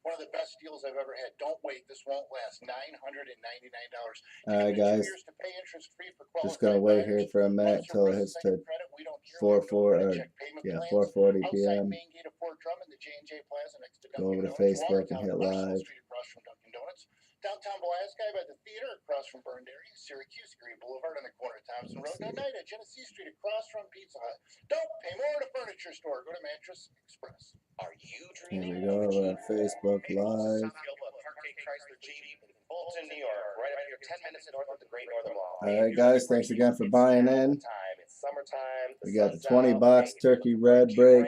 One of the best deals I've ever had. Don't wait. This won't last. $999. Alright, guys. Just gonna wait here for a minute till it hits to 4:40 p.m. Go over to Facebook and hit live. Downtown Pulaski by the theater, across from Burned Area, Syracuse, Green Boulevard on the corner of Thompson Road. Night at Genesee Street, across from Pizza Hut. Don't pay more at a furniture store. Go to Mattress Express. Are you dreaming? Here we go on Facebook Live. Fulton, New York, right up here, 10 minutes north of the Great Northern Mall. Alright, guys, thanks again for buying in. It's summertime. We got the 20-box turkey red break.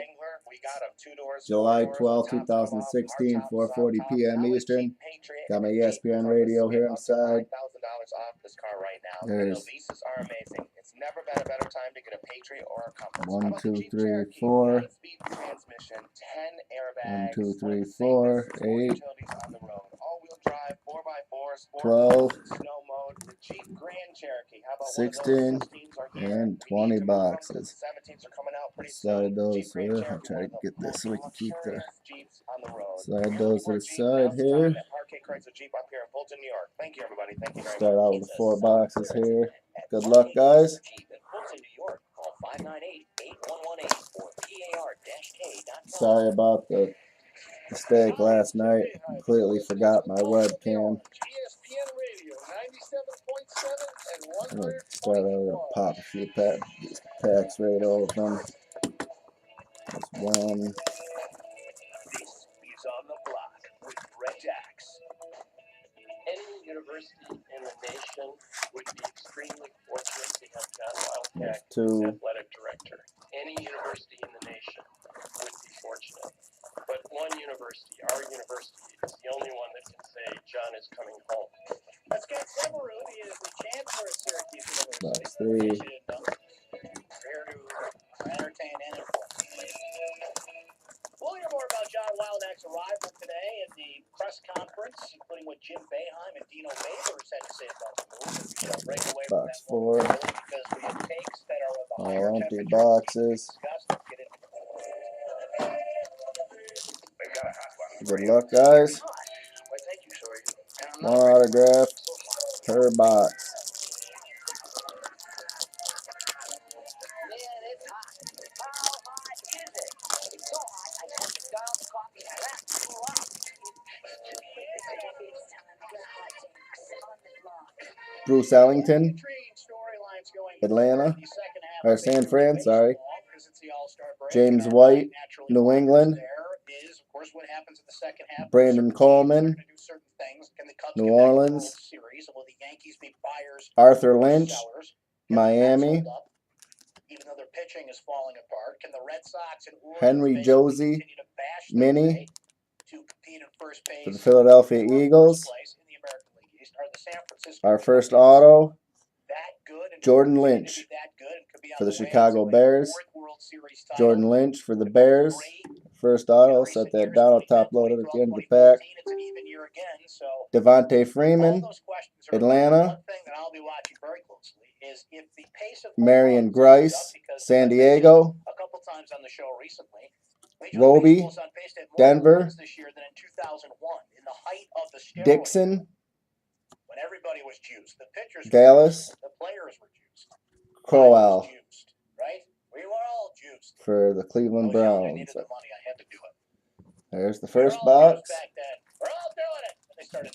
July 12, 2016, 4:40 p.m. Eastern. Got my ESPN radio here inside. There's 1, 2, 3, 4. 1, 2, 3, 4, 8, 12, 16, and 20 boxes. Slide those here. I'll try to get this so we can keep the slide those to the side here. Start out with the 4 boxes here. Good luck, guys. Sorry about the mistake last night. Completely forgot my webcam. I'm gonna start out to pop a few packs right open. There's 1. Any university in the nation would be extremely fortunate to have John Wildcat as 2. athletic director. Any university in the nation would be fortunate. But one university, our university, is the only one that can say John is coming home. Let's get Severud. He is the chancellor at Syracuse University. Box 3. Here to entertain and inform. We'll hear more about John Wildak's arrival today at the press conference, including what Jim Boeheim and Dino Babers had to say about the move. We shall break away from Box that 4. because we have takes that are of the higher All empty temperature. boxes. Good luck, guys. More autographs per box. Bruce Ellington, Atlanta, or San Fran, sorry. James White, New England. Brandon Coleman, New Orleans. Arthur Lynch, Miami. Henry Josie, Mini, for the Philadelphia Eagles. Our first auto, Jordan Lynch, for the Chicago Bears. Jordan Lynch for the Bears. First auto, set that down. I'll top load it at the end of the pack. Devontae Freeman, Atlanta. Marion Grice, San Diego. Roby, Denver. Dixon, Dallas. Crowell for the Cleveland Browns. There's the first box.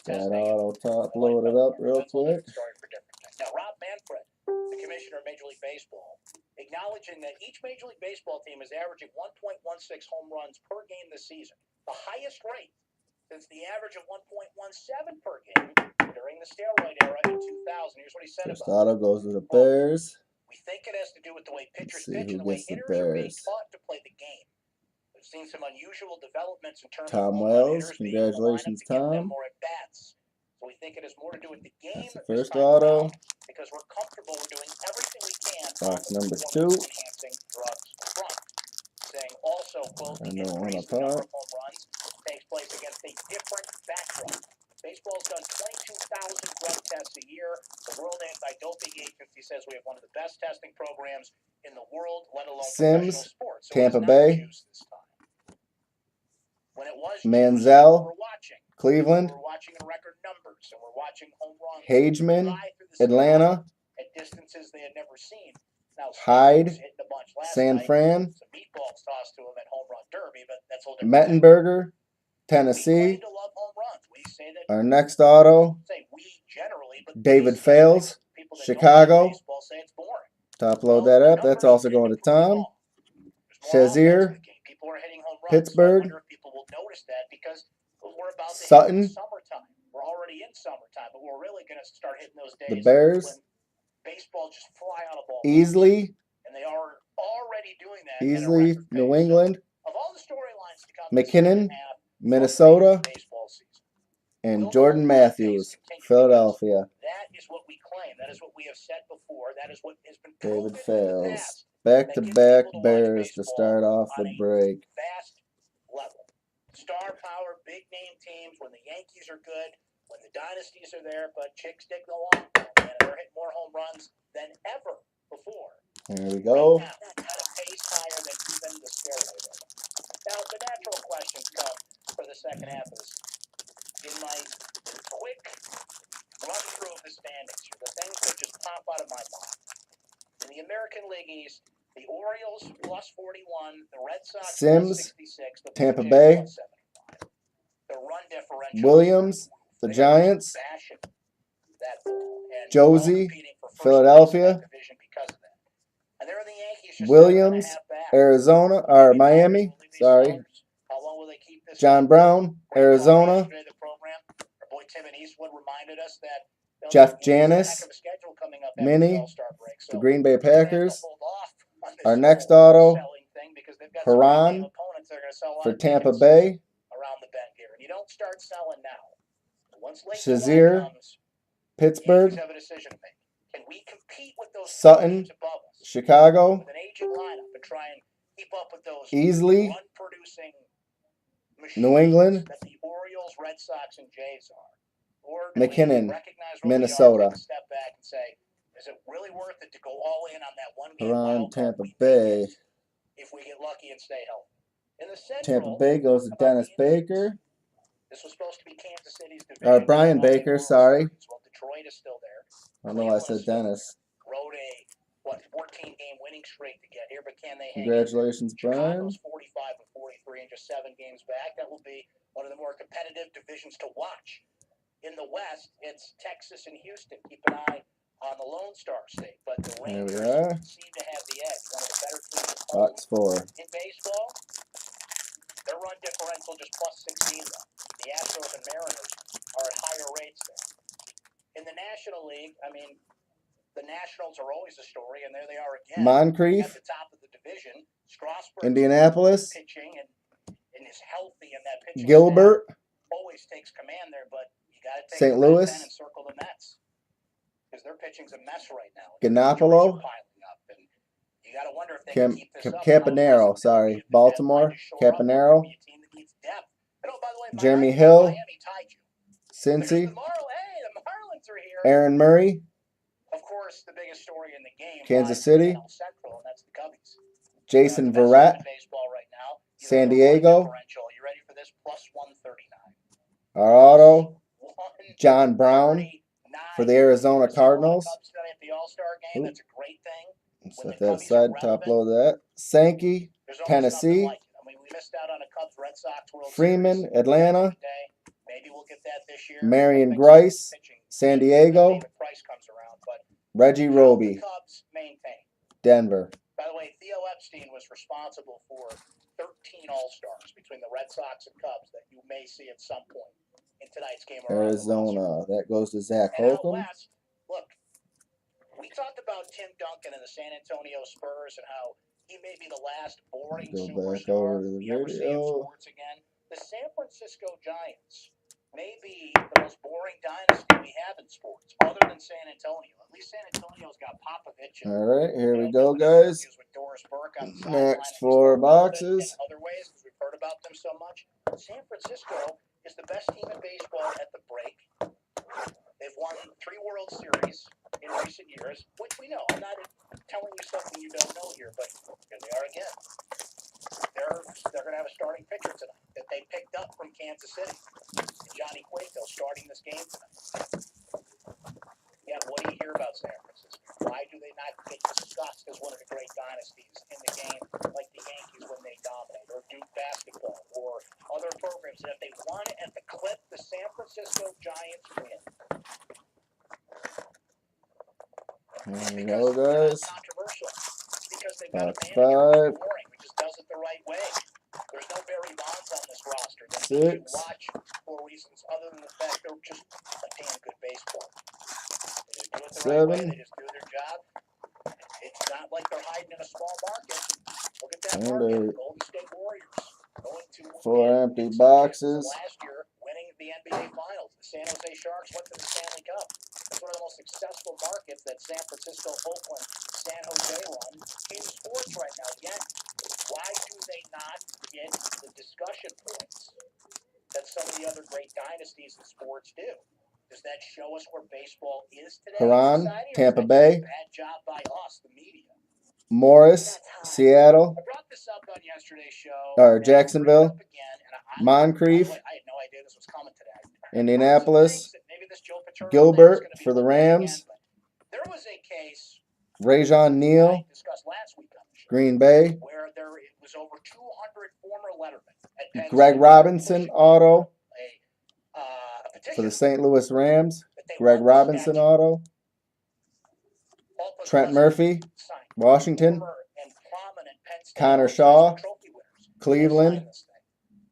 That auto top loaded up real quick. Now, Rob Manfred, the commissioner of Major League Baseball, acknowledging that each Major League Baseball team is averaging 1.16 home runs per game this season, the highest rate since the average of 1.17 per game during the steroid era in 2000. Here's what he said First about auto goes to the Bears. We think it has to do with the way pitchers See pitch who and the way gets the hitters are being Bears. taught to play the game. We've seen some unusual developments in terms Tom of Wells, hitters being in the lineup congratulations, to give them Tom. more at bats. So we think it has more to do with the game. That's the this first time auto. around, because we're comfortable with doing everything we can Box on the number 2. performance-enhancing drugs front. Saying also, quote, the I know one increase in the number apart. of home runs takes place against a different backdrop. Baseball's done 22,000 drug tests a year. The World Anti-Doping Agency says we have one of the best testing programs in the world, let alone Sims, professional sports. So Tampa it's not Bay. juice this time. When it was Manziel, we're watching. Cleveland. We're watching in record numbers, and we're watching home runs. Hageman, fly through the sky Atlanta. at distances they had never seen. Now, Hyde, Stevens hitting a bunch last San night. Fran. Some meatballs tossed to him at home run derby, but that's a whole different thing. Mettenberger, We Tennessee. claim to love home runs. We say that. Our next auto, Say we generally, but David these Fales, people that Chicago. don't like baseball say it's boring. Top load that up. That's also going to Tom. Shazier, People are hitting home runs. Pittsburgh. So I wonder if people will notice that because we're about to Sutton. hit summertime. We're already in summertime, but we're really going to start hitting those days. The Bears. When baseball just fly out of ball. Easley. And they are already doing that. Easley, New England. So, of all the storylines to come McKinnon, Minnesota. Baseball season. And Jordan Matthews, Philadelphia. That is what we claim. That is what we have said before. That is what has been David proven in the Fales. past. Back-to-back Bears to start off the break. Fast level. Star power, big name teams. When the Yankees are good, when the dynasties are there, but chicks dig the long ball, man. They're hitting more home runs than ever before. There we go. Right now, at a pace higher than even the steroid era. Now, the natural questions come for the second half of this. In my quick run through of the standings here, the things that just pop out of my mind. In the American League East, the Orioles plus 41, the Red Sox Sims, plus 66, the Tampa Blue Bay. Jays plus 75. The run differential. Williams, the Giants. That ball, and Josie, competing for first Philadelphia. place in that division because of that. And there are the Yankees just Williams, 7.5 back. Arizona, or Miami. Sorry. How long will they keep this John up? Brown, Arizona. Yesterday, the program, our boy Tim and Eastwood reminded us that Jeff the Yankees have a Janis, heck of a schedule coming up after Mini, the All-Star break. So the Green Bay they're gonna have to Packers. hold off on this Our next whole auto, selling thing because they've got some Haran big opponents that are gonna sell a lot for of Tampa tickets Bay. around the bend here. And you don't start selling now. Once late Shazier, July comes, Pittsburgh. Yankees have a decision to make. Can we compete with those Sutton, teams above us Chicago. with an aging lineup and try and keep up with those Easley, run-producing machines New England. that the Orioles, Red Sox, and Jays are? Or do McKinnon, we recognize what Minnesota. we are, take a step back and say, is it really worth it to go all in on that one game Around wild card Tampa we may Bay. get if we get lucky and stay healthy? In the Tampa Central, Bay goes to about Dennis the Indians? Baker. This was supposed to be Kansas City's division. Brian Not the Baker, World sorry. Series. Well, Detroit is still there. I know I said Dennis. Rode a 14-game winning streak to get here, but can they hang Congratulations, in? Brian. Chicago's 45 and 43 and just 7 games back. That will be one of the more competitive divisions to watch. In the West, it's Texas and Houston. Keep an eye on the Lone Star State, but the There we Rangers are. seem to have the edge. One of the better teams at home Box 4. in baseball. Their run differential just plus 16. The Astros and Mariners are at higher rates there. In the National League, I mean, the Nationals are always a story, and there they are again. Moncrief, at the top of the division. Strasburg Indianapolis. pitching and is healthy in that pitching. Gilbert, Always takes command there, but you got to take St. the red Louis. pen and circle the Mets because their pitching's a mess right now. Ganapolo. Injuries are piling up, and you got to wonder if they Cam- can keep this up. Campanaro, sorry. Baltimore, Campanaro. A team that needs depth. And oh, by the way, Jeremy Hill. Miami tied you. Cincy. The Marlins are here. Aaron Murray, Of course, the biggest story in the game. Kansas lies City. in NL Central, and that's the Cubbies. Jason The best team Verrett, in baseball right now. San The run Diego. differential. You ready for this? Plus 139. our auto, John Brown 139 for the Arizona Cardinals. Cubs tonight at the All-Star game. Oop. That's a great thing. Set that aside, top load that. Sankey, There's always Tennessee. something like it. I mean, we missed out on a Cubs Red Sox World Freeman, Series Atlanta. today. Maybe we'll get that this year. Marion Thanks Grice, to pitching. San Diego. David Price comes around, but Reggie how Roby, the Cubs maintain. Denver. By the way, Theo Epstein was responsible for 13 All-Stars between the Red Sox and Cubs that you may see at some point in tonight's game. Arizona. That goes to Zach And out Holcomb. west, look, we talked about Tim Duncan and the San Antonio Spurs and how he may be the last boring Go back superstar over to the you ever see in video. sports again. The San Francisco Giants may be the most boring dynasty we have in sports, other than San Antonio. At least San Antonio's got Popovich. And, All right, here you we know, go, doing guys. interviews with Doris Burke on the sideline, Next at least 4 a little bit boxes. In other ways, because we've heard about them so much. San Francisco is the best team in baseball at the break. They've won 3 World Series in recent years, which we know. I'm not telling you something you don't know here, but here they are again. they're going to have a starting pitcher tonight that they picked up from Kansas City. Johnny Cueto starting this game tonight. Yeah, what do you hear about San Francisco? Why do they not get discussed as one of the great dynasties in the game, like the Yankees when they dominate, or Duke basketball, or other programs that if they won at the clip the San Francisco Giants win? There you go, guys. Controversial. Because they've got a Box manager 5. who just does it the right way. There's no Barry Bonds on this roster that 6. you watch for reasons other than the fact they're just a damn good baseball. They just do it the right way. 7. They just do their job. It's not like they're hiding in a small market. Look at that And market. Golden State Warriors going to 4 empty boxes. last year, winning the NBA Finals. The San Jose Sharks went to the Stanley Cup. It's one of the most successful markets that San Francisco, Oakland, San Jose run in sports right now. Yet, why do they not get the discussion points that some of the other great dynasties in sports do? Does that show us where baseball is today? Haran, Tampa Bay. Bad job by us, the media. Morris, Seattle. I brought this up on yesterday's show. Or Jacksonville. I Moncrief, had no idea this was coming today. Indianapolis. Maybe this Joe Paterno Gilbert thing is gonna be for the looked at Rams. again, but there was a case Rajon Neal, I discussed last week on the show Green Bay. where there was over 200 former lettermen at Penn Greg State Robinson pushing auto a petition for the St. Louis Rams. that they Greg want the Robinson statue. auto. Paul Podolski Trent Murphy, signed. Washington. Former and prominent Penn State Connor Shaw, trophy winners. Cleveland. They signed this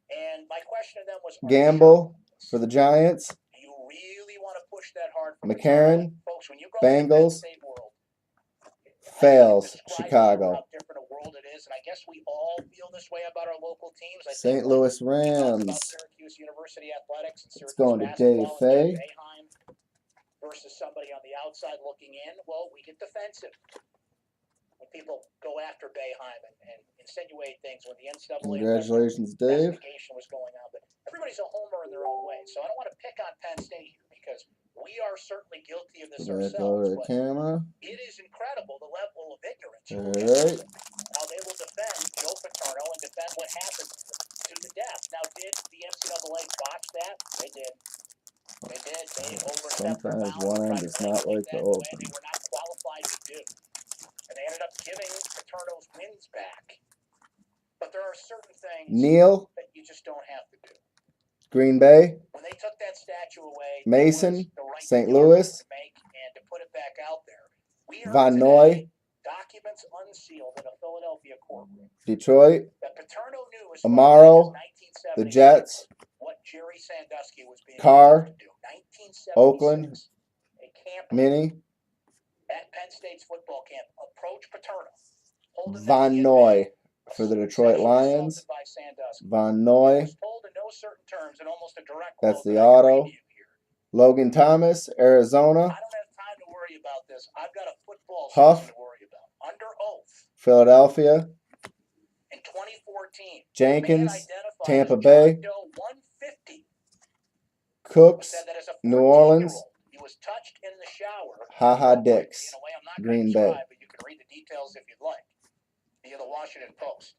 thing. And my question to them was, are you Gamble sure? for the Giants. Do you really want to push that hard for McCarron, Paterno? Folks, when you go to the Penn Bengals. State world, Fails, I can't describe Chicago. how different a world it is, and I guess we all feel this way about our local teams. I St. think Louis when we talk about Rams. Syracuse University athletics and It's Syracuse going to Dave basketball Fay. and Boeheim versus somebody on the outside looking in, well, we get defensive. When people go after Boeheim and insinuate things when the NCAA Congratulations, Dave. investigation was going on, but everybody's a homer in their own way. So I don't want to pick on Penn State here because we are certainly guilty of this Back over ourselves. the But camera. it is incredible the level of ignorance. All right. How they will defend Joe Paterno and defend what happened to the death. Now, did the NCAA botch that? They did. They did. They overstepped their Sometimes bounds one and end tried is to not regulate like that the in a way open. they were not qualified to do. And they ended up giving Paterno's wins back. But there are certain things Neal, that you just don't have to do. Green Bay. When they took that statue away, Mason, it was the right St. thing Louis. to make and to put it back out there. We heard Van today Noy, documents unsealed in a Philadelphia courtroom Detroit. that Paterno knew as Amaro, far back as the 1976 Jets. what Jerry Sandusky was being Carr, able to do. 1976, Oakland, a camp Mini, at Penn State's football camp approached Paterno. holding them Van in Noy bay, for the Detroit sexually Lions. assaulted by Sandusky. Van He Noy. was told in no certain terms and almost a direct That's quote the that I can auto. read to you here. Logan Thomas, Arizona. I don't have time to worry about this. I've got a football Huff. season to worry about. Under oath Philadelphia. in 2014, Jenkins, a man identified Tampa as Bay. John Doe 150 Cooks, said that as a New Orleans. 14-year-old, he was touched in the shower. Ha-Ha Dix, In a way I'm not Green going to Bay. describe, but you can read the details if you'd like. Via the Washington Post.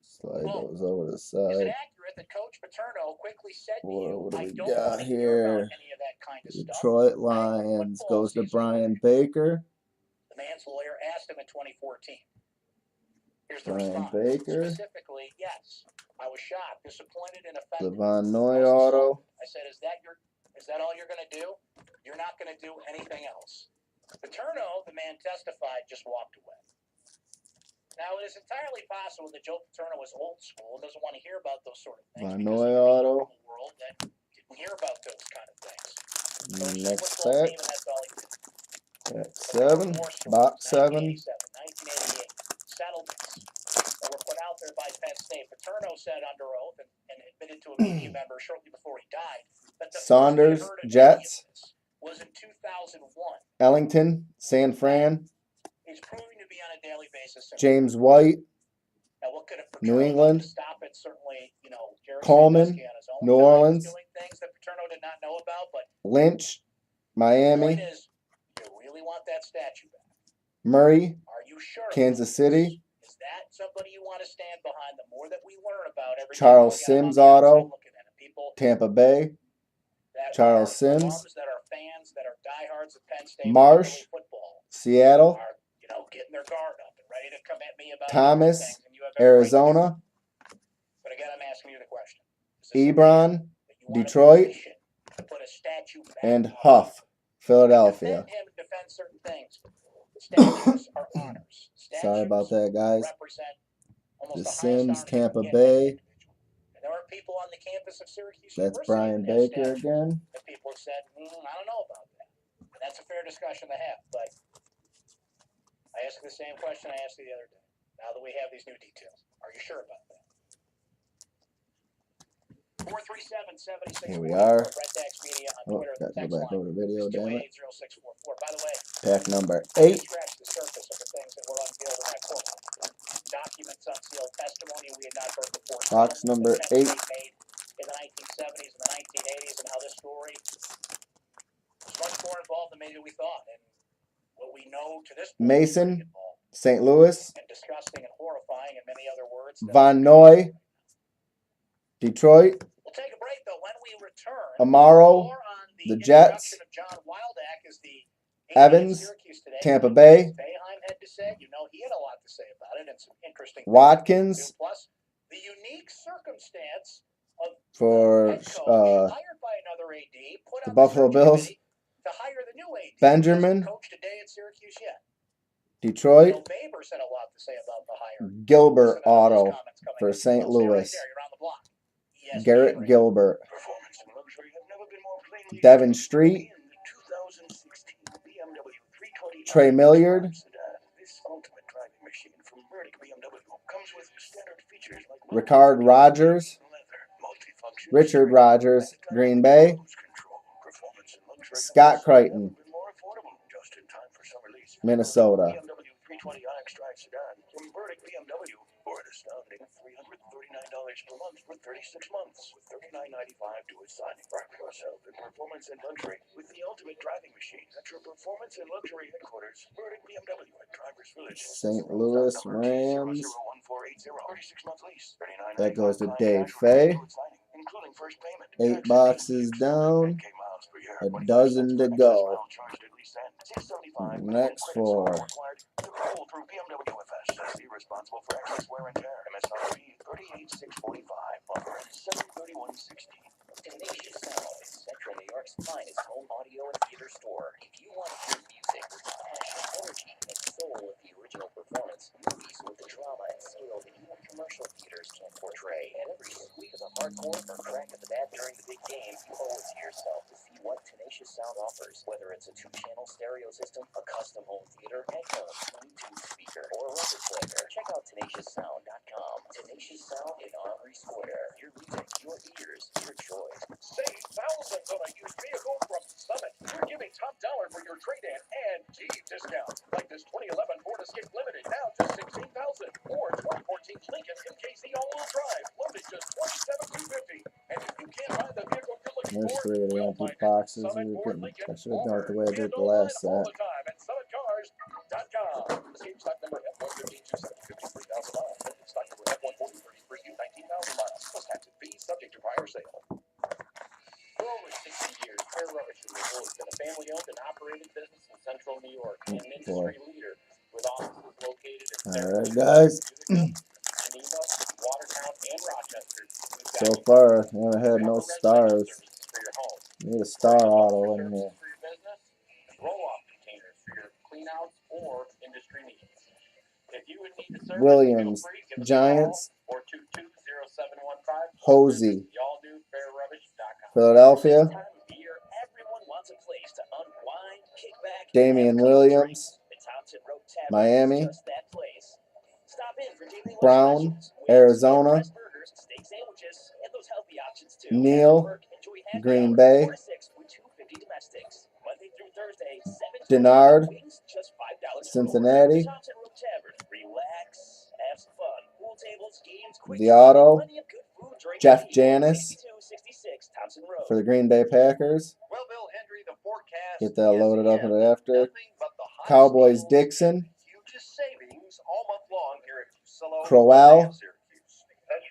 Slide those over the Is it side. accurate that Coach Paterno quickly said to you, What do I we don't got want to hear about here? any of that kind of stuff? Detroit Lions goes to Brian Baker. The man's lawyer asked him in 2014. Here's the Brian response. Baker. Specifically, yes. I was shocked, disappointed, and The offended. Van Noy auto. I said, is that all you're going to do? You're not going to do anything else. Paterno, the man testified, just walked away. Now, it is entirely possible that Joe Paterno is old school and doesn't want to hear about those sort of things. Van because Noy in the auto. world that didn't hear about those kind of things. Next Football pack. team, and that's all he did. Pack 7. Box 7. 1987, 1988. Settlements that were put out there by Penn State. Paterno said under oath and admitted to a media member shortly before he died that the Saunders, first he heard of Jets. any of this was in 2001. Ellington, San Fran. He's proving to be on a daily basis. James White, Now, what could have New Paterno England. done to stop it? Certainly, Jerry Coleman, Sandusky on his own New time was Orleans. doing things that Paterno did not know about. But Lynch, the Miami. point is, you really want that statue back? Murray, Are you sure? Kansas City. Is that somebody you want to stand behind? The more that we learn about every Charles Sims auto, Tampa Bay. Charles Sims. That are fans, that are diehards of Penn State Marsh, football, Seattle. are, getting their guard up and ready to come at me about Thomas, things, and you have Arizona. But again, I'm asking you the question. Ebron, Detroit. And Huff, Philadelphia. Defend certain things. Statues are honors. Sorry about that, guys. The Sims, Tampa Bay. Bay. There are people on the campus of Syracuse That's University Brian Baker again. that people have said, I don't know about that. And that's a fair discussion to have. But I asked the same question I asked you the other day. Now that we have these new details, are you sure about that? 437-76. Here we are. Media on Oh, Twitter. got to go back over the video, damn it. 288-0644. By the way, pack number 8. Scratch the surface of the things that were unveiled in that courtroom. Documents, unsealed testimony we had not heard before. Box number 8. In the 1970s and the 1980s, and how this story is much more involved than maybe we thought. And what we know to this point, Mason, St. Louis. And disgusting and horrifying, in many other words. Von Noy, Detroit. We'll take a break, though. When we return, Amaro, the Jets. Of John Wildak is the Evans, Tampa Bay. Boeheim had to say, he had a lot to say about it, and some interesting Watkins. Plus, the unique circumstance of for hired by another AD, put the on Buffalo Bills. To hire the new AD. Benjamin. Coach today at Syracuse yet. Detroit. Bill Babers had a lot to say about the hire. Gilbert auto for St. Louis. Garrett Gilbert. Devin Street. Trey Milliard. Ricard Rogers. Richard Rogers, Green Bay. Scott Crichton, Minnesota. Or an astounding $339 per month for 36 months, with $39.95 to its signing. Rock yourself in performance and luxury with the ultimate driving machine at your performance and luxury headquarters, Burdick BMW at Drivers Village. St. Louis Rams. 36-month lease. That goes to Dave Fay. Including first payment. 8 boxes down. A dozen to go. Next 4. Responsible for excess wear and tear. MSRP $38,645. Offer $731.60. Tenacious Sound is Central New York's finest home audio and theater store. If you want to hear music with the passion, energy, and soul of the original performance, movies with the drama and skill that even commercial theaters can't portray, and every squeak of the hardcore or crack of the bat during the big game, you owe it to yourself to see what Tenacious Sound offers. Whether it's a 2-channel stereo system, a custom home theater, headphones, Bluetooth speaker, or a record player, check out TenaciousSound.com. Tenacious Sound in Aubrey Square. Your music, your ears, your joy. Save thousands on a used vehicle from Summit. We're giving top dollar for your trade-in and Jeep discounts. Like this 2011 Ford Escape Limited, now just $16,000. Or 2014 Lincoln MKZ all-wheel drive, loaded just $27,250. And if you can't find the vehicle you're looking There's for, 3 of the empty boxes. I should have done it the way I did the last set. all the time at SummitCars.com. Escape stock number F1152753,000 miles. Stock number F14033U 19,000 miles. Plus tax and fees subject to prior sale. For over 60 years, Fair Rubbish Removal has been a family-owned and operated business in Central New York, and an industry leader with offices located in Alright, guys. Geneva, Watertown, and Rochester. So far, I haven't had no stars. Need a star auto in here. For your business, roll-off containers for your cleanouts or industry needs. If you would need the service, Williams, feel free, give us a Giants, call or 220-715. Hosey, Y'all do fairrubbish.com. Philadelphia, This time of year, everyone wants a place to unwind, kick back, Damian and Williams, the Thompson Road Tavern Miami, is just that place. Stop in for daily lunch Brown, specials, wings, Arizona, pressed burgers, steak sandwiches, and those healthy options too. Neal, After work, enjoy happy Green hour, Bay, 4 to 6 with 250 domestics. Monday through Thursday, 7 to Denard, 11, wings, just $5 Cincinnati, The Thompson Road Tavern. Relax, have some fun. Pool tables, games, quick the auto, plenty of good food, drink, Jeff and eat. Janis 5266 Thompson Road. for the Green Bay Packers. Well, Bill Hendry, the forecast Get that loaded up and after. nothing but the high Cowboys sales Dixon, and hugest savings all month long here at Crowell That's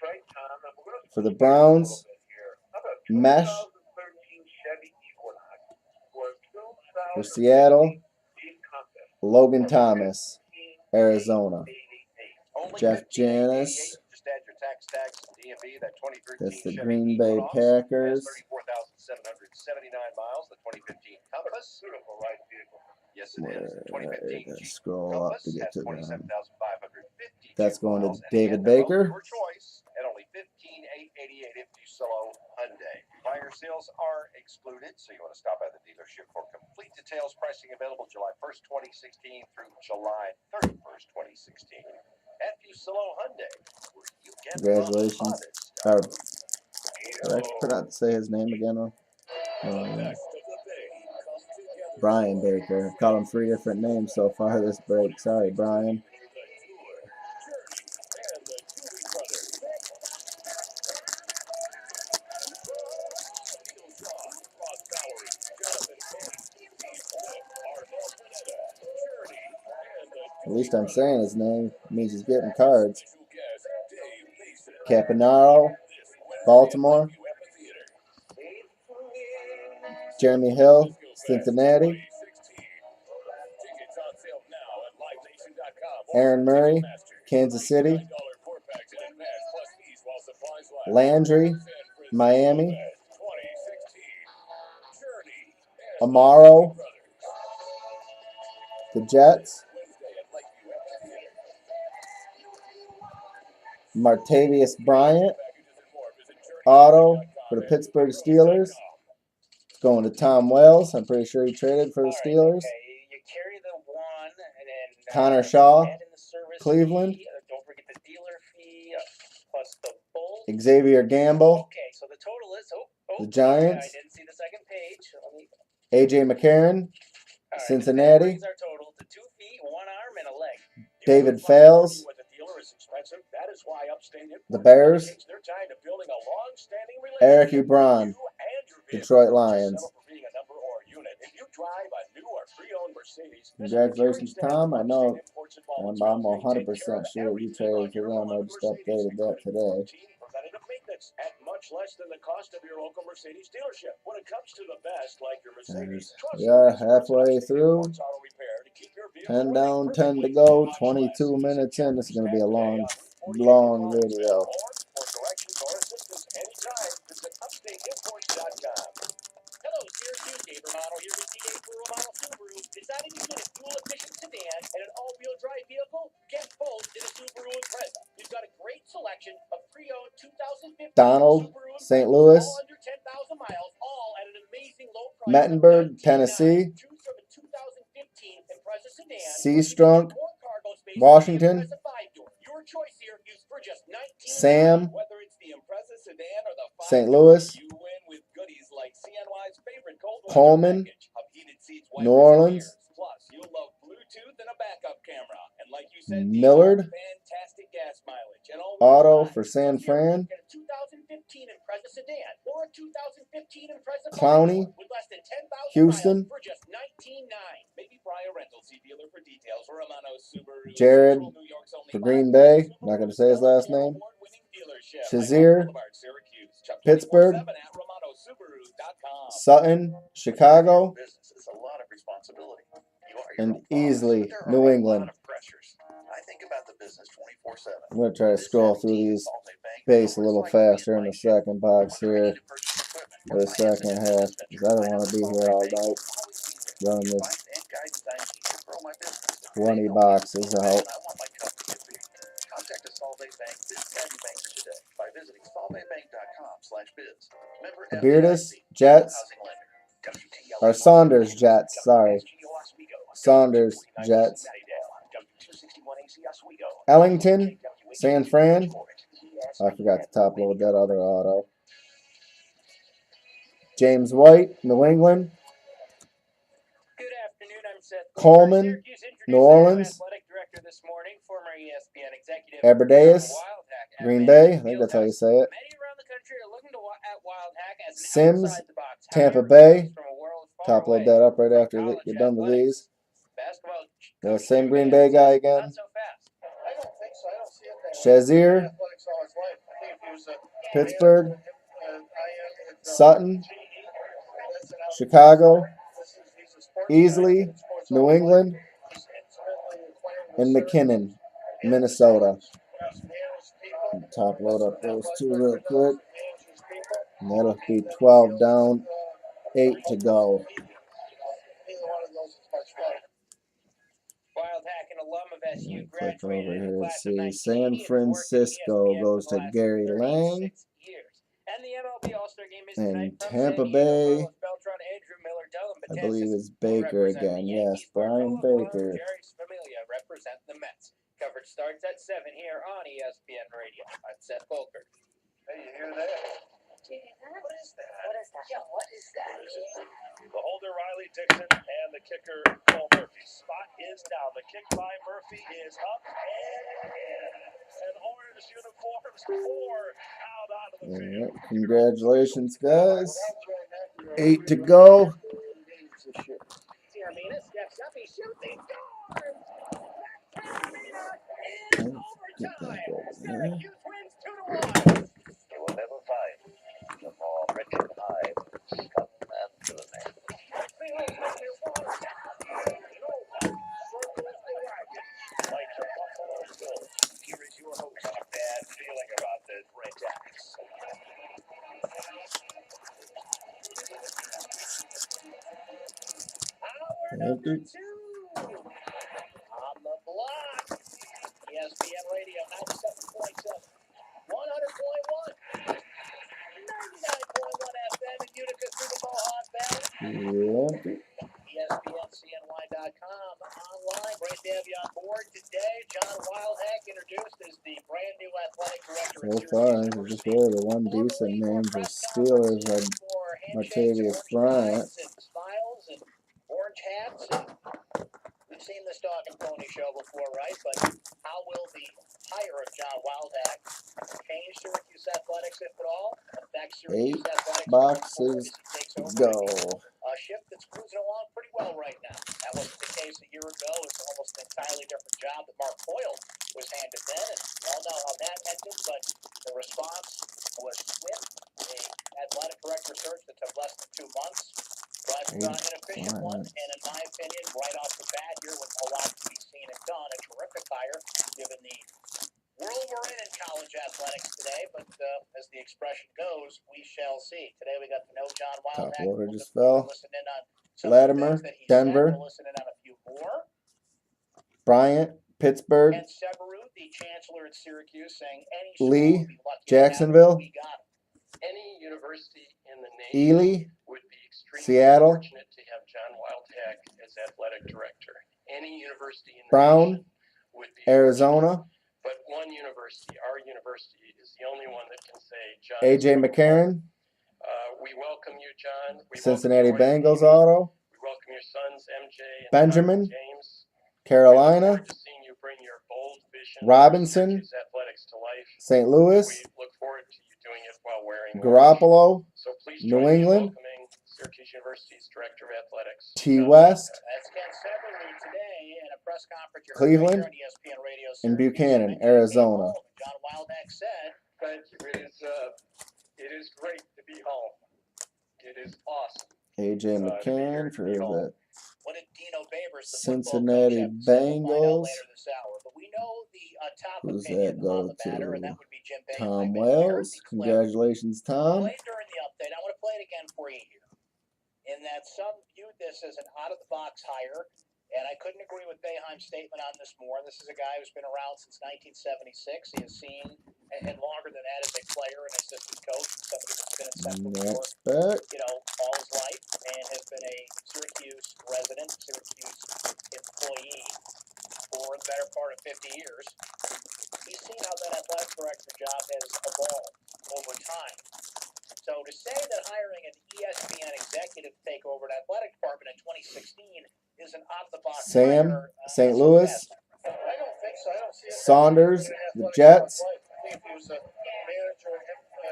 right, Tom. And we're gonna for the switch gears a Browns. little bit here. How about Mesh 2013 Chevy Equinox or for Seattle. 2015 Jeep Compass? Logan Thomas, Arizona. Only Jeff 15,888. Janis. Just add your tax and DMV. That 2013 That's the Chevy Green Bay Equinox Packers. has 34,779 miles. The 2015 Compass. Beautiful ride vehicle. Yes, it is. The 2015 Where Jeep scroll up Compass to get has to them. 27,552 That's going to miles. And David again, they're both Baker. your choice at only 15,888 if you solo Hyundai. Fire sales are excluded, so you want to stop by the dealership for complete details. Pricing available July 1st, 2016 through July 31st, 2016. At Fusilo Hyundai, where you get Congratulations. the Did I forgot to say his name again? Brian Baker. I called him 3 different names so far this break. Sorry, Brian. At least I'm saying his name. It means he's getting cards. Caponaro, Baltimore. Jeremy Hill, Cincinnati. Aaron Murray, Kansas City. Landry, Miami. Amaro, the Jets. Martavius Bryant, auto for the Pittsburgh Steelers. Going to Tom Wells. I'm pretty sure he traded for the Steelers. You carry the one, and then Connor Shaw, add in the service Cleveland. fee. Don't forget the dealer fee plus the bolt. Xavier Gamble, Okay, so the total is the Giants. I didn't see the second page. AJ McCarron, All right, Cincinnati. that brings our total to 2 feet, 1 arm, and a leg. David Fales, the Bears. Eric Ebron, Detroit Lions. Congratulations, Tom. I know I'm 100% sure you traded for them. I just updated that today. At much less than the cost of your local Mercedes dealership. When it comes to the best, like your Mercedes, We are halfway through. 10 down, 10 to go. 22 minutes in. This is going to be a long video. Hello, Syracuse. Dave Romano here with DA for Romano Subaru. Deciding between a fuel-efficient sedan and an all-wheel drive vehicle? Get both in a Subaru Impreza. We've got a great selection of pre-owned 2015 Donald, Subaru St. Louis. all under 10,000 miles, all at an amazing low price. Mettenberg, Tennessee. Choose from a 2015 Impreza sedan. Seastrunk, Washington. Your choice here is for just $19,900. Sam, Whether it's the Impreza sedan or the St. Louis. you win with goodies like CNY's favorite cold weather Coleman, package of heated seats, New Orleans. Plus, you'll love Bluetooth and a backup camera. And like you said, Millard, fantastic gas mileage. And auto for San Fran. Get a 2015 Impreza sedan or a 2015 Impreza Clowney, with less than 10,000 Houston. miles for just $19,900. Maybe Briar Rental. See dealer for details. Romano Subaru. Jared Central New York's only for Green Bay. Not going to say his last name. Shazier, Pittsburgh. Sutton, Chicago. And Easley, New England. I'm going to try to scroll through these base a little faster in the second box here. For the second half. Because I don't want to be here all night running this 20 boxes out. Contact a Solvay Bank Biz Caddy Banker today by visiting solvaybank.com/biz. Beardus, Jets. Or Saunders, Jets. Sorry. Saunders, Jets. Ellington, San Fran. I forgot to top load that other auto. James White, New England. Good afternoon, I'm Seth Coleman, New Orleans. This morning, former ESPN executive Aberdeus, Green Bay. I think that's how you say it. Many around the country are looking at Wildhack as an Sims, outside-the-box Tampa hire Bay. from a world far Top load away that up right from after college you're done with athletics. these. Basketball The coach same Jim Green Nantz Bay guy says, again. Not so fast. I don't think so. I don't see a Shazier, Athletics all his life. I think if he was a Pittsburgh, manager, Sutton, listen out. Chicago, He's a sports Easley, guy, sports New all his life. England, He's intimately acquainted with and McKinnon, certain Minnesota. He's managed people. Top load up those two real He quick. manages people. And that'll be 12 down, 8 to go. Neither one of those is much fun. Wild Hack and alum of SU Click over graduated in the here to class of see 1980 San and has worked at Francisco ESPN goes for to the last Gary Lang. 36 years. And the MLB All-Star Game is And tonight from Tampa San Diego. Bay, Carlos Beltran, Andrew Miller, Dylan I believe Betances it's will Baker represent again. the Yes, Yankees. Brian Bartolo Colon, Baker. Jerry Familia represent the Mets. Coverage starts at 7 here on ESPN Radio. I'm Seth Volker. Hey, you hear that? What is that? What is that? Yeah, what is that? The holder, Riley Dixon, and the kicker, Cole Murphy. Spot is down. The kick by Murphy is up, and orange uniforms pour out onto the field. Yeah, congratulations, guys. 8 to go. Tiamina steps up, he shoots, he scores! Tiamina Get in back overtime! over there. Syracuse wins 2-1. You will never find the more wretched hive of scum and villainy. Like the Buffalo Bills, here is your host. Got a bad feeling about this, Red Jacks. Hour number 2 on the block. ESPN Radio 97.7, 100.1, 99.1 FM in Utica through the Mohawk Valley. ESPNCNY.com online. Great to have you on board today. John Wildhack introduced as the brand new athletic director So at far, Syracuse this is just University. really the one decent name for Steelers had Martavius Bryant. And smiles and orange hats. And we've seen this dog and pony show before, right? But how will the hire of John Wildhack change Syracuse athletics, if at all? Affect Syracuse 8 athletics boxes going forward as he takes over? go. A ship that's cruising along pretty well right now. That wasn't the case a year ago. It's almost an entirely different job that Mark Hoyle was handed then. And we all know how that ended, but the response was swift. A athletic director search that took less than 2 months. But an efficient one, and in my opinion, right off the bat here with a lot to be seen and done, a terrific hire given the world we're in college athletics today. But as the expression goes, we shall see. Today we got to know John Wildhack. Top loader just fell. Listen in on some Latimer, of the things that he Denver. said. We'll listen in on a few more. Bryant, Pittsburgh. And Severu, the chancellor at Syracuse, saying any Lee, would be lucky Jacksonville. we got him. Any university in the nation Ely, would be extremely Seattle. fortunate to have John Wildhack as athletic director. Any university in the Brown, nation would be Arizona. But one university, our university, is the only one that can say, John. AJ McCarron, We welcome you, John. We Cincinnati welcome you, Bengals auto. We welcome your sons, MJ and Benjamin, James. Carolina. We look forward to seeing you bring your bold vision Robinson, of Syracuse athletics to life. St. Louis. We look forward to you doing it while wearing orange. Garoppolo, So please New join me in England. welcoming Syracuse University's Director of Athletics. T. John West, That's Ken Severu today in a press conference. Cleveland, on ESPN Radio, and Syracuse. Buchanan, Mentioned Arizona. home. John Wildhack said, Thank you. It is great to be home. It is awesome. AJ McCann for the what did Dino Babers, the Cincinnati football coach, have to say? We'll find out Bengals. later this hour. But we know the top Who's opinion that go on the matter, and to? that would be Jim Boeheim. Tom I heard Wells. the clip Congratulations, Tom. played during the update. I want to play it again for you here. In that some viewed this as an out-of-the-box hire, and I couldn't agree with Boeheim's statement on this more. This is a guy who's been around since 1976. He has seen, and longer than that, as a player and assistant coach, somebody that's been in Central New York, Next back. all his life, and has been a Syracuse resident, Syracuse employee for the better part of 50 years. He's seen how that athletic director job has evolved over time. So to say that hiring an ESPN executive to take over an athletic department in 2016 is an out-of-the-box Sam, hire, St. that's Louis. a I don't think so. I don't see it. Saunders, the Jets. I think if he was a manager,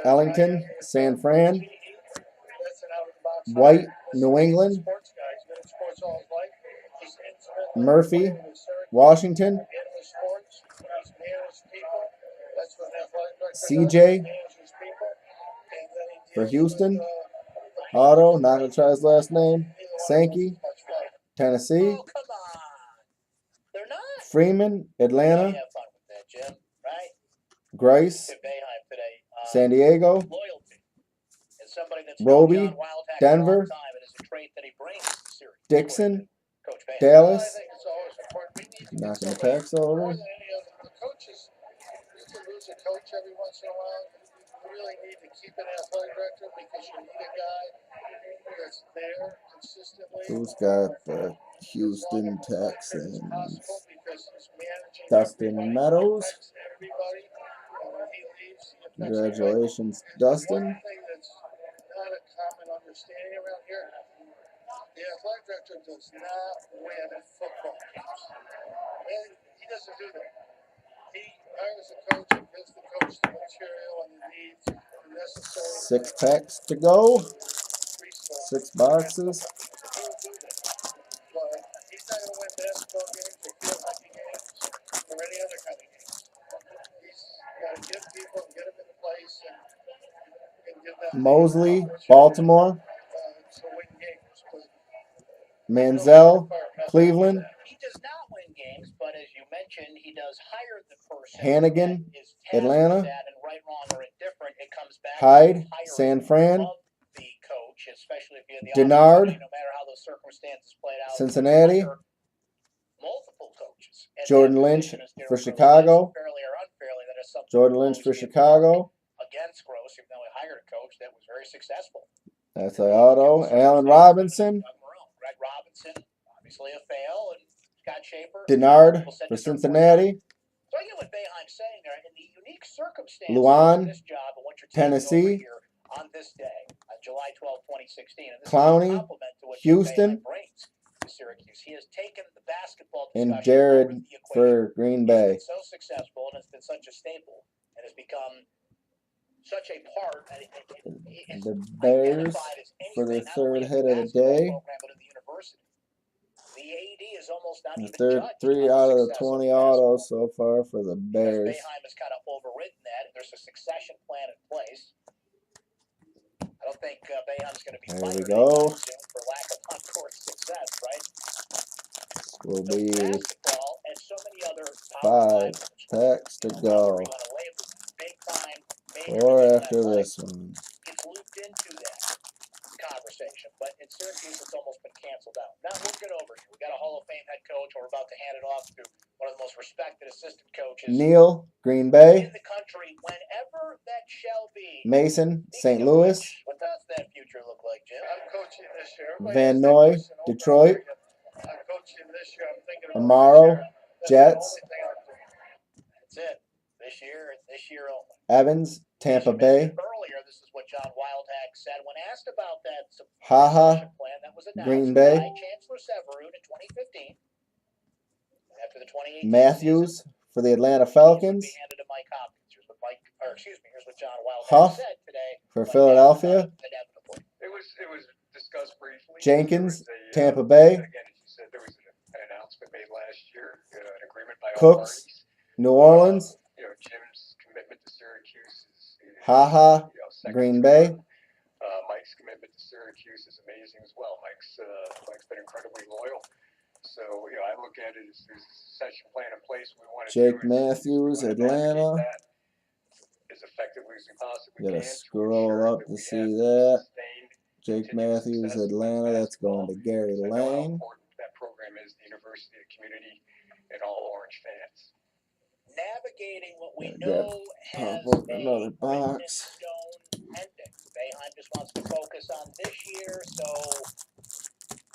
Ellington, San Fran. that's an out-of-the-box White, hire. New England. Sports guy. He's been in sports all his life. He's intimately Murphy, acquainted with Syracuse Washington. and with sports. He's managed people. CJ for Houston. Otto, not going to try his last name. Sankey, Tennessee. Oh, come on. They're not. Freeman, Atlanta. Have fun with that, Jim. Right? Grice, To Boeheim today. San Diego. Loyalty. And somebody that's Roby, known John Wildhack for a long Denver. time, it is a trait that he brings to the series. Dixon, Coach Boeheim. Dallas. I think it's always important. We need to Knocking the somebody packs over. more than any other. The coaches, you can lose a coach every once in a while. You really need to keep an athletic director because you need a guy that's there consistently. Who's got the Houston As Texans? possible because he's managing Dustin everybody, Meadows. affects everybody. And when he leaves, he affects Congratulations, everybody. Dustin. One thing that's not a common understanding around here, the athletic director does not win football games. And he doesn't do that. He hires a coach and gives the coach the material and the needs and necessary. 6 packs to go. resources. 6 boxes. He'll do that. But he's not going to win basketball games or field hockey games or any other kind of games. He's got to get people and get them into place and give them Mosley, opportunity, Baltimore. to win games. But Manziel, Cleveland. He does not win games, but as you mentioned, he does hire the person. Hannigan, that is tasked Atlanta. with that, and right, wrong, or indifferent, it comes back Hyde, to hiring San Fran. of the coach, especially if you have the Denard, opportunity, no matter how those circumstances played out. Cincinnati. to hire multiple coaches. at Jordan that Lynch position instead for of Chicago. Fairly or unfairly, that is something Jordan Lynch for Gross did Chicago. against Gross, even though he hired a coach that was very successful. That's Auto. Allen Robinson. Greg Robinson, obviously a fail, and Scott Schaefer. Denard for Cincinnati. So I get what Boeheim's saying there. In the unique circumstances Luan, of this job and what you're Tennessee. taking over here on this day, on July 12, 2016, and this Clowney, is a compliment to what Houston. Boeheim brings to Syracuse. He has taken the basketball And discussion Jared out of the equation. for Green Bay. He's been so successful and has been such a staple and has become such a part. The Bears for their third hit of the day. The AD is almost not The even third judged 3 on out of the success 20 basketball. autos so far for the Bears. Boeheim has kind of overridden that. There's a succession plan in place. I don't think Boeheim's going to be There we fired go. anytime soon for lack of on-court success, right? Will So be basketball and so many other 5 packs to go. Big time, Or after this one. gets looped into that conversation, but in Syracuse, it's almost been canceled out. Now we'll get over here. We got a Hall of Fame head coach, and we're about to hand it off to one of the most respected assistant coaches Neal, Green Bay. in the country, whenever that shall be. Mason, St. Speaking of Louis. which, what does that future look like, Jim? I'm coaching this year. Everybody Van asks that Noy, question over and Detroit. over again. I'm coaching this year. I'm thinking about Amaro, this year. That's Jets. the only thing I'm doing. That's it. This year only. Evans, Tampa As you Bay. mentioned earlier, this is what John Wildhack said when asked about that Haha, plan that was announced Green Bay. by Chancellor Severud in 2015. After the 2018 Matthews for the Atlanta season, Falcons. would be handed to Mike Hopkins. Here's what here's what John Wildhack Huff said today. for Philadelphia. Inevitably. It was discussed briefly. Jenkins, There was Tampa Bay. Again, as you said, there was an announcement made last year, an agreement by all Cooks, parties. New Orleans. Jim's commitment to Syracuse is Haha, second Green to Bay. none. Mike's commitment to Syracuse is amazing as well. Mike's been incredibly loyal. So I look at it as there's a succession plan in place. We want to Jake do it. Matthews, We wanna navigate Atlanta. that as effectively as we possibly Gotta can. scroll up to see that. Jake Matthews, Atlanta. That's going to Gary I know how Lang. important that program is to the university, the community, and all Orange fans. Navigating what we Yeah, know has pop open a another written box. in stone ending. Boeheim just wants to focus on this year, so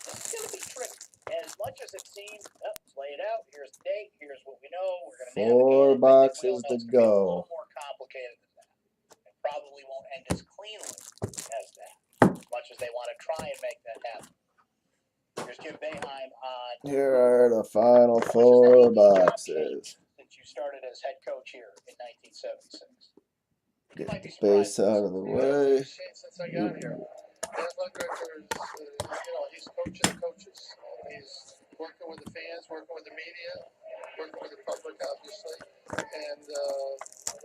this is going to be tricky. As much as it seems, let's lay it out. Here's the date. Here's what we know. We're going to navigate 4 it. boxes to It's gonna be a little go. more complicated than that. It probably won't end as cleanly as that, as much as they want to try and make that happen. Here's Jim Boeheim on. Here are the final 4 boxes. Since you started as head coach here in 1976. Get the base out of the way. Since I got here, the athletic director is, he's coaching the coaches. He's working with the fans, working with the media, working with the public, obviously. and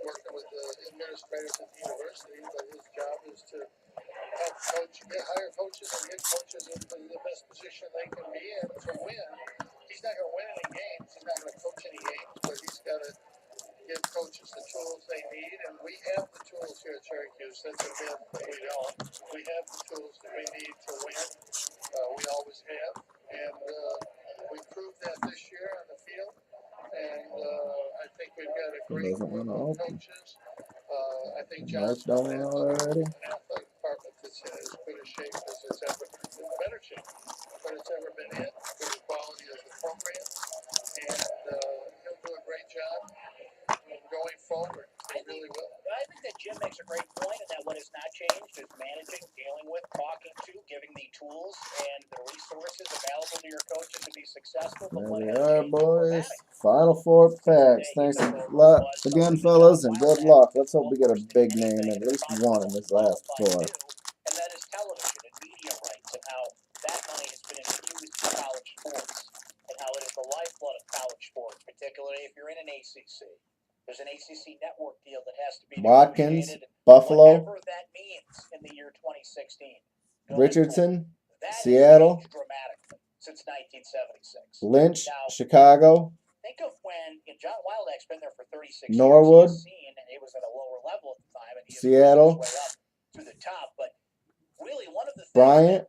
working with the administrators at the university. But his job is to help hire coaches and get coaches into the best position they can be in to win. He's not going to win any games. He's not going to coach any games, but he's got to give coaches the tools they need, and we have the tools here at Syracuse. That's a myth that we don't. We have the tools that we need to win. We always have, and we proved that this year on the field. And I think we've got a great group of coaches. I think John's done an athletic department that's in as good a shape as it's ever been, better shape than it's ever been in, for the quality of the program. And he'll do a great job going forward. He really will. I think that Jim makes a great point, and that what has not changed is managing, dealing with, talking to, giving the tools and the resources available to your coaches to be successful. But There what we has are, changed boys. dramatically. Final four packs. Thanks a lot again, fellas, and good luck. Let's hope we get a big name, at least one in this last four. And that is television and media rights, and how that money has been infused in college sports, and how it is the lifeblood of college sports, particularly if you're in an ACC. There's an ACC network deal that has to be Watkins, negotiated, Buffalo, whatever that means in the year 2016. Richardson, That Seattle, has changed dramatically since 1976. Lynch, Now, Chicago, think of when John Wildhack's been there for 36 Norwood, years. He's seen, and he was at a lower level at the time, and he has Seattle, pushed his way up to the top. But really, one of the things Bryant,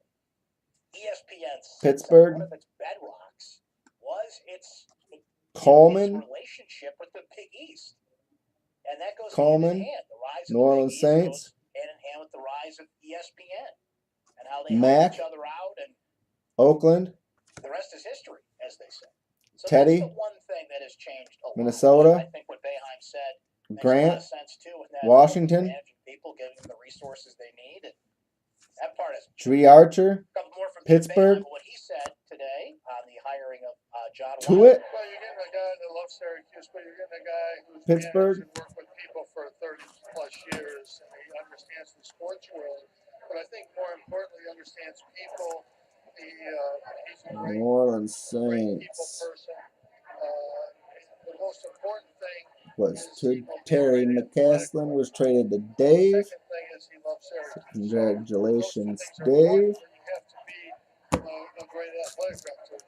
ESPN, Pittsburgh, one of its bedrocks was its Coleman, relationship with the Big East, and that goes Coleman, hand in hand. The rise New of Orleans the Big East Saints, goes hand in hand with the rise of ESPN, and how they Mac, help each other out, and Oakland, the rest is history, as they say. So Teddy, that's the one thing that has changed a lot. Minnesota, I think what Boeheim said makes Grant, a lot of sense too, and that Washington, managing people, giving them the resources they need, and that part is. Dree Archer, A couple more from Pittsburgh, Boeheim, what he said today on the hiring of John Tuitt, Well, you're getting a guy that loves Syracuse, but you're getting a guy who's Pittsburgh, managed and worked with people for 30 plus years, and he understands the sports world. But I think more importantly, he understands people. He's a great, New Orleans great people Saints person. The most important thing was is to he will be Terry right at the McCaslin, was traded to The Dave. second thing is he loves Syracuse. Congratulations, So those two things are important, Dave. but you have to be a great athletic director.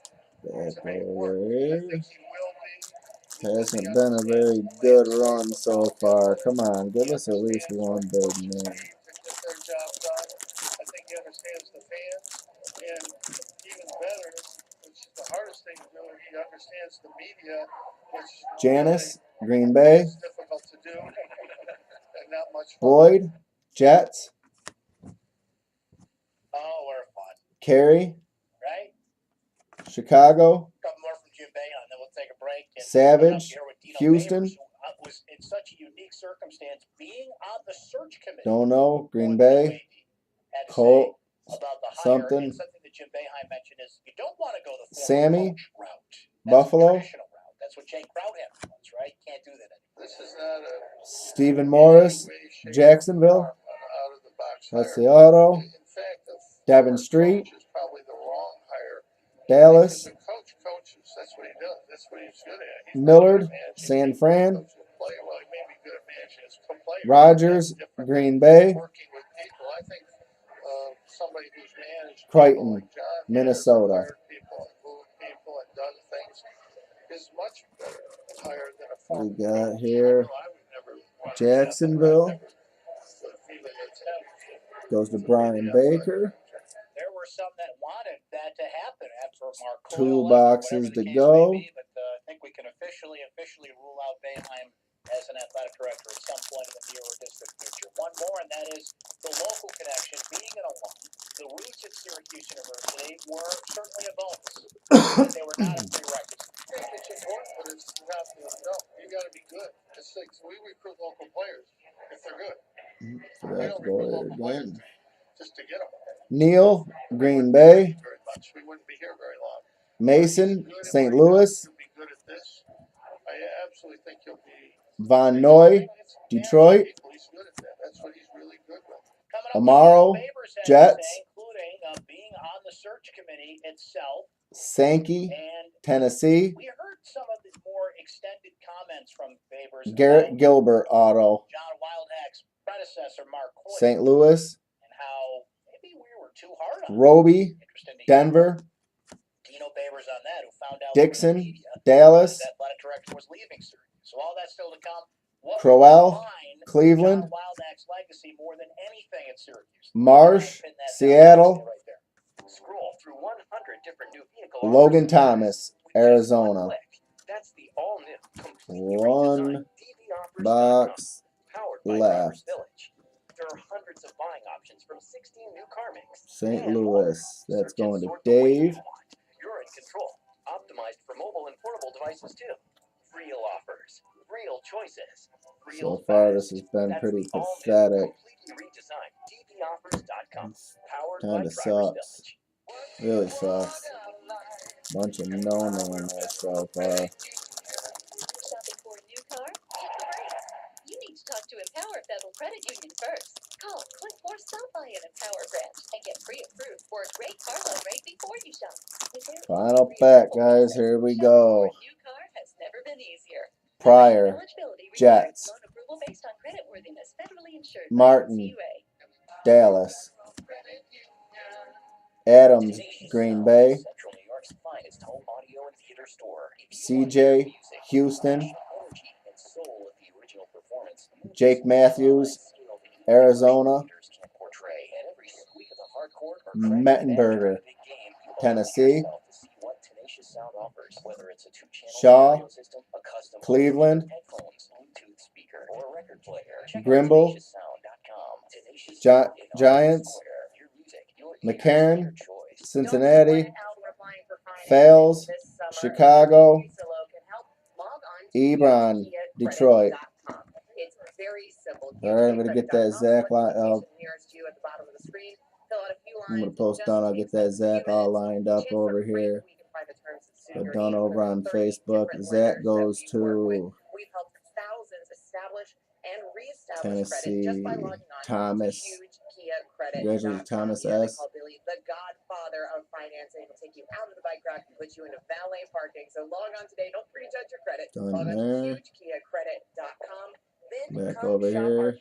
That To make it work. I there think he will be. hasn't been a very good run so far. Come on, give us at least one big name. To get their job done. I think he understands the fans, and even better, which is the hardest thing to do, he understands the media, which Janice, Green Bay, is difficult to do, and not much fun. Boyd, Jets, Oh, we're fun, Carey, right? Chicago, A couple more from Jim Boeheim, then we'll take a break. And Savage, here with Dino Houston. Babers, who was in such a unique circumstance, being on the search committee. Don't know, Green Bay, had to Colt, say about the hire, something. and something that Jim Boeheim mentioned is you don't want to go the former Sammy, coach route. That's Buffalo. the traditional route. That's what Jay Crowham was, right? You can't do that anymore. This is not a Stephen Morris, Jacksonville. out of the box That's hire. the auto. In fact, the Devin former Street, coach is probably the wrong hire. Dallas, The coach coaches. That's what he does. That's what he's good at. He's Millard, not good at managing San people. Fran, He well, he may be good at managing his players. Rogers, That's different. Green Bay, Working with people. I think somebody who's managed Crichton, people like John has, Minnesota. hired people and moved people and done things is much better hire than a former We got coach. here I would never want Jacksonville. to even attempt Goes to Brian Baker. There were some that wanted that to happen after Mark 2 Coyle, boxes whatever the to case go. may be, but I think we can officially rule out Boeheim as an athletic director at some point in the near or distant future. One more, and that is the local connection. Being an alum, the roots at Syracuse University were certainly a bonus, but they were not a prerequisite. It's important, but it's not. No, you got to be good. It's like we recruit local players if they're good. Forgot to go there again. Just to get them. Neal, Green Bay, Very much. We wouldn't be here very long. Mason, St. Louis, You'll be good at this. I absolutely think you'll be. Von Noy, Detroit, He's good at that. That's what he's really good with. Amaro, Jets, including being on the search committee itself, Sankey, and Tennessee, we heard some of the more extended comments from Babers. Garrett Gilbert auto. John Wildhack's predecessor, Mark Hoyt. St. Louis. And how maybe we were too hard on him. Roby. Interesting to Denver. Dino Babers on that, who found out Dixon. from the media Dallas. that athletic director was leaving Syracuse. So all that's still to come. What Crowell. will define Cleveland. John Wildhack's legacy more than anything at Syracuse? Marsh. Pin that down. Seattle. Right there. Scroll through 100 different new vehicle Logan offers. Thomas, With just one Arizona. click. That's the all-new, completely One redesigned DVOffers.com, box powered by left. Drivers Village. There are hundreds of buying options from 16 new car makes. St. and more. Louis. That's Search and going to sort the way you Dave. want. You're in control. Optimized for mobile and portable devices too. Real offers, real choices, real So far, fast. this has been That's pretty the all-new, pathetic. completely redesigned DVOffers.com, powered by Kinda Drivers sucks. Village. Really sucks. Bunch of no-no there so far. Shopping for a new car? Take the break. You need to talk to Empower Federal Credit Union first. Call, click, or stop by an Empower branch and get pre-approved for a great car loan rate before you shop. Final bet, guys. Here we go. Shopping for a new car has never been easier. Pryor. Eligibility Jets. requires loan approval based on creditworthiness, federally insured by Martin. NCUA. Dallas. Adams. Green Bay. Central New York's finest home audio and theater store. CJ. Houston. Jake Matthews. Arizona. Mettenberger. Tennessee. Shaw. Cleveland. Grimble. Giants. McCarron. Cincinnati. Fails. Chicago. Ebron. Detroit. It's very simple. Alright, I'm gonna get that Zach line. I'm gonna post down. I'll get that Zach all lined up over here. But done over on Facebook. Zach goes to We've helped thousands establish and reestablish Tennessee. credit just by logging on Thomas. to HugeKiaCredit.com. Congratulations, Thomas Yeah, they S. call Billy the godfather of financing. He'll take you out of the bike rack and put you into valet parking. So log on today. Don't prejudge your credit. Done Log on there. to HugeKiaCredit.com. Then Back come over shop our here.